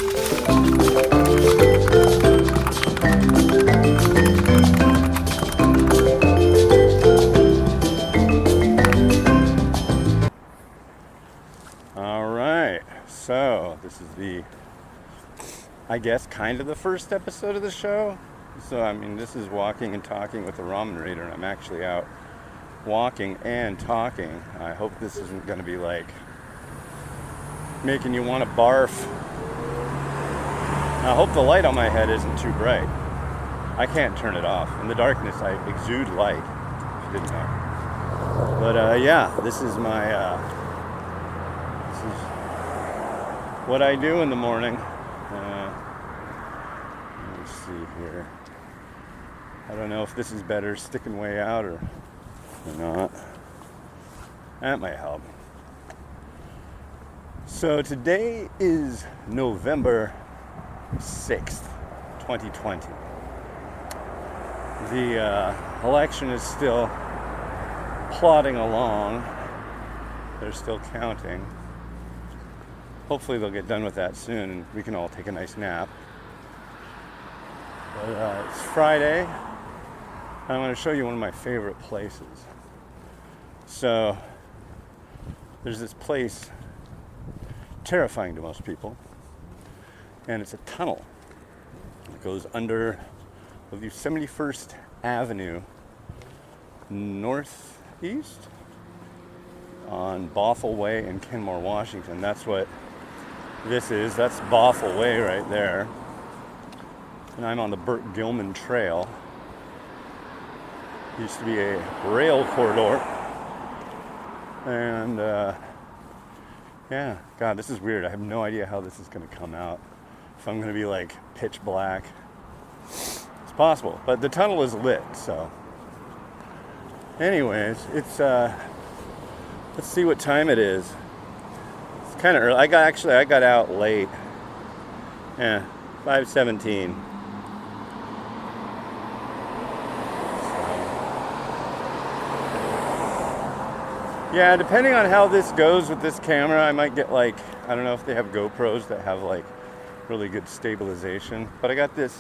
Alright, so this is I guess, kind of the first episode of the show. So, I mean, this is walking and talking with the Ramen Raider, and I'm actually out walking and talking. I hope this isn't going to be like making you want to barf. I hope the light on my head isn't too bright. I can't turn it off. In the darkness, I exude light, if you didn't know. But yeah, this is what I do in the morning. Let me see here. I don't know if this is better sticking way out or not. That might help. So today is November 6th, 2020. The election is still plodding along. They're still counting. Hopefully they'll get done with that soon and we can all take a nice nap. But it's Friday. I want to show you one of my favorite places. So there's this place, terrifying to most people, and it's a tunnel. It goes under the 71st Avenue northeast on Bothell Way in Kenmore, Washington. That's what this is. That's Bothell Way right there. And I'm on the Burt Gilman Trail. Used to be a rail corridor. And yeah, God, this is weird. I have no idea how this is going to come out. If I'm going to be like pitch black. It's possible, but the tunnel is lit, so. Anyways, it's let's see what time it is. It's kind of early. I got out late. Yeah, 5:17. Yeah, depending on how this goes with this camera, I might get like, I don't know if they have GoPros that have like really good stabilization, but I got this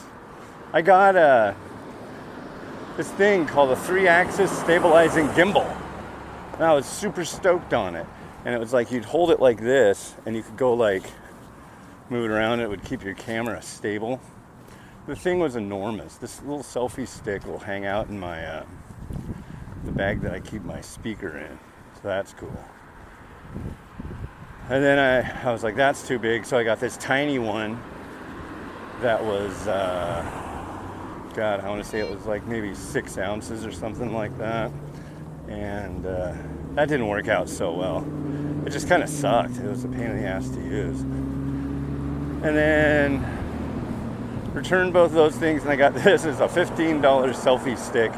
thing called a 3-axis stabilizing gimbal. And I was super stoked on it. And it was like you'd hold it like this and you could go like move it around and it would keep your camera stable. The thing was enormous. This little selfie stick will hang out in my the bag that I keep my speaker in. So that's cool. And then I was like, that's too big. So I got this tiny one that was, God, I want to say it was like maybe 6 ounces or something like that. And that didn't work out so well. It just kind of sucked. It was a pain in the ass to use. And then returned both of those things, and I got this as a $15 selfie stick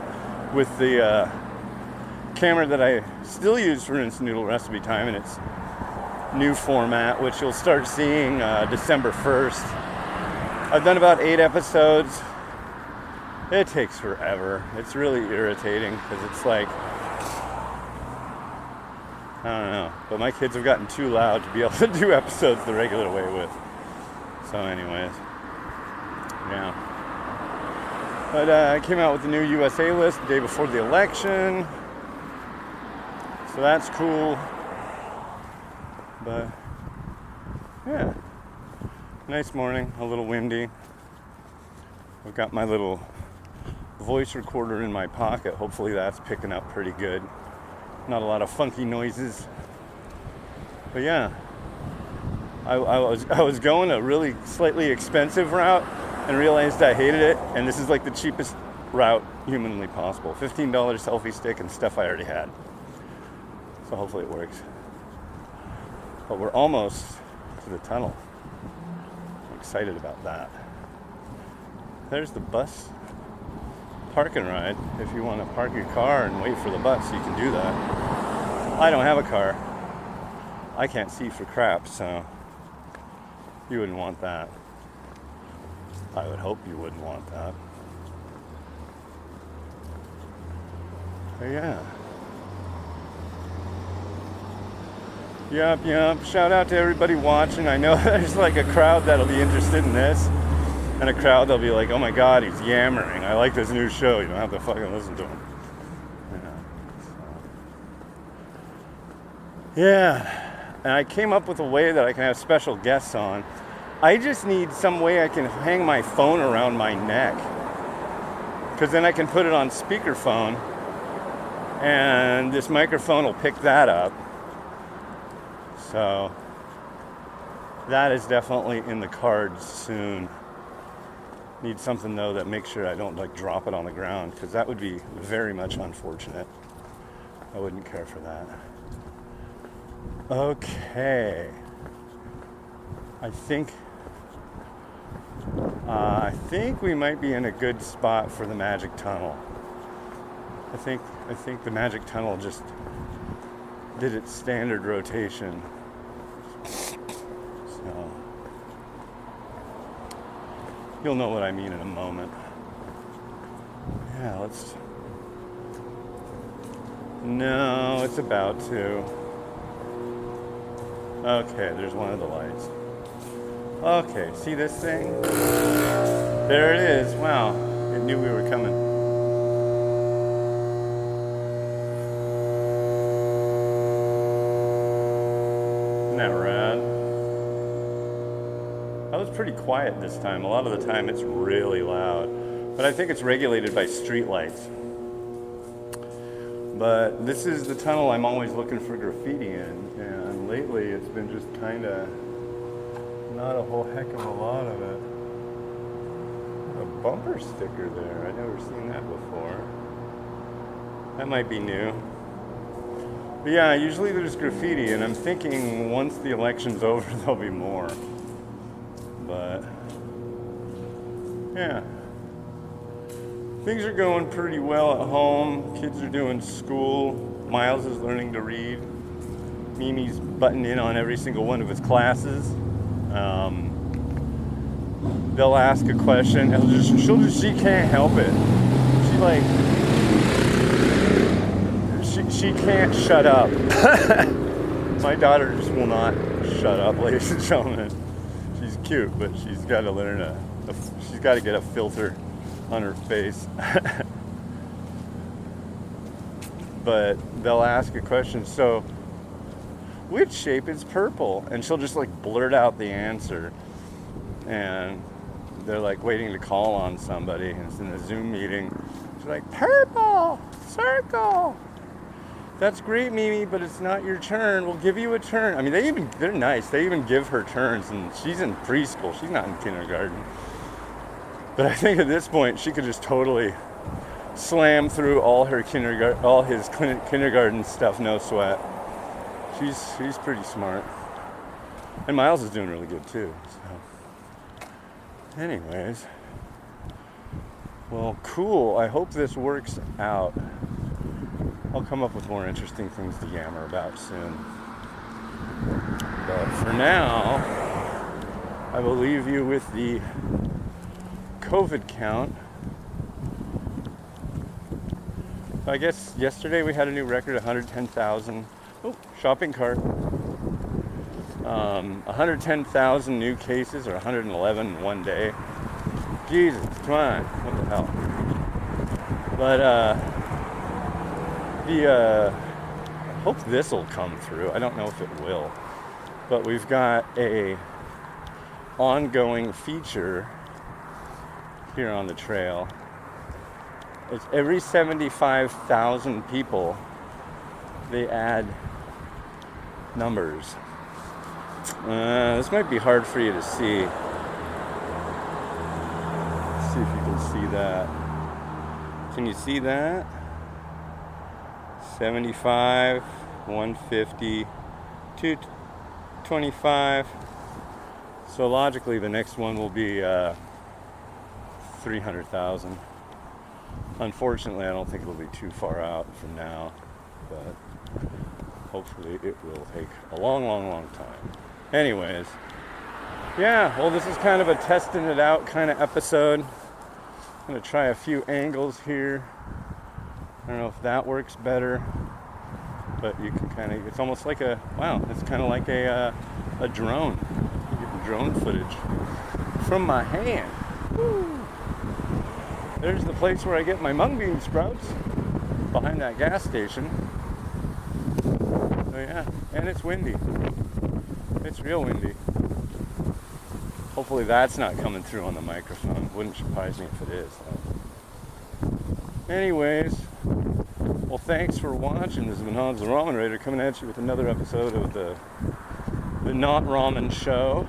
with the camera that I still use for instant noodle recipe time in its new format, which you'll start seeing December 1st. I've done about 8 episodes. It takes forever. It's really irritating because it's like, I don't know, but my kids have gotten too loud to be able to do episodes the regular way with. So anyways, yeah. But I came out with the new USA list the day before the election. So that's cool. But yeah, nice morning, a little windy. I've got my little voice recorder in my pocket. Hopefully that's picking up pretty good. Not a lot of funky noises. But yeah, I was going a really slightly expensive route and realized I hated it. And this is like the cheapest route humanly possible. $15 selfie stick and stuff I already had. So hopefully it works. But we're almost to the tunnel. I'm excited about that. There's the bus park and ride. If you want to park your car and wait for the bus, you can do that. I don't have a car. I can't see for crap, so you wouldn't want that. I would hope you wouldn't want that. But yeah. Yep. Shout out to everybody watching. I know there's like a crowd that'll be interested in this, and a crowd that'll be like, oh my god, he's yammering. I like this new show. You don't have to fucking listen to him. Yeah. And I came up with a way that I can have special guests on. I just need some way I can hang my phone around my neck, because then I can put it on speakerphone, and this microphone will pick that up. So that is definitely in the cards soon. Need something though that makes sure I don't like drop it on the ground, because that would be very much unfortunate. I wouldn't care for that. Okay. I think we might be in a good spot for the magic tunnel. I think the magic tunnel just did its standard rotation. So you'll know what I mean in a moment. Yeah, no, it's about to. Okay, there's one of the lights. Okay, see this thing? There it is. Wow, it knew we were coming. Isn't that rad? I was pretty quiet this time. A lot of the time it's really loud. But I think it's regulated by street lights. But this is the tunnel I'm always looking for graffiti in. And lately it's been just kind of not a whole heck of a lot of it. A bumper sticker there. I've never seen that before. That might be new. But yeah, usually there's graffiti, and I'm thinking once the election's over, there'll be more. But yeah, things are going pretty well at home. Kids are doing school. Miles is learning to read. Mimi's buttoned in on every single one of his classes. They'll ask a question, and she can't help it. She can't shut up. My daughter just will not shut up, ladies and gentlemen. She's cute, but she's got to learn she's got to get a filter on her face. But they'll ask a question, so which shape is purple? And she'll just like blurt out the answer. And they're like waiting to call on somebody, and it's in a Zoom meeting. She's like, purple, circle. That's great, Mimi, but it's not your turn. We'll give you a turn. I mean, they're nice. They even give her turns, and she's in preschool. She's not in kindergarten. But I think at this point, she could just totally slam through all his kindergarten stuff, no sweat. She's pretty smart. And Miles is doing really good too. So. Anyways. Well, cool. I hope this works out. I'll come up with more interesting things to yammer about soon. But for now, I will leave you with the COVID count. I guess yesterday we had a new record, 110,000. Oh, shopping cart. 110,000 new cases, or 111 in one day. Jesus, come on. What the hell? But, I hope this will come through. I don't know if it will. But we've got a ongoing feature here on the trail. It's every 75,000 people, they add numbers. This might be hard for you to see. Let's see if you can see that. Can you see that? 75, 150, 225. So logically, the next one will be 300,000. Unfortunately, I don't think it'll be too far out from now, but hopefully it will take a long, long, long time. Anyways, yeah, well, this is kind of a testing it out kind of episode. I'm going to try a few angles here. I don't know if that works better. but you can kind of, it's almost like a, wow, it's kind of like a drone. You get drone footage from my hand. Woo. There's the place where I get my mung bean sprouts, behind that gas station. So yeah, and it's windy. It's real windy. Hopefully that's not coming through on the microphone. Wouldn't surprise me if it is, though. Anyways, well, thanks for watching. This has been Hans the Ramen Raider coming at you with another episode of the Not Ramen Show.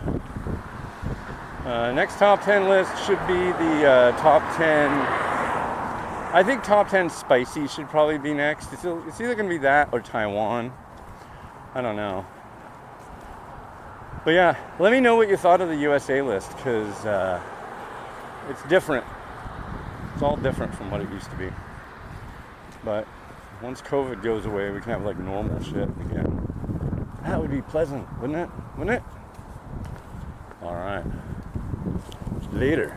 Next top 10 list should be the top 10. I think top 10 spicy should probably be next. It's either going to be that or Taiwan. I don't know. But yeah, let me know what you thought of the USA list, because it's different. It's all different from what it used to be. But once COVID goes away, we can have like normal shit again. That would be pleasant, wouldn't it? Wouldn't it? All right. Later.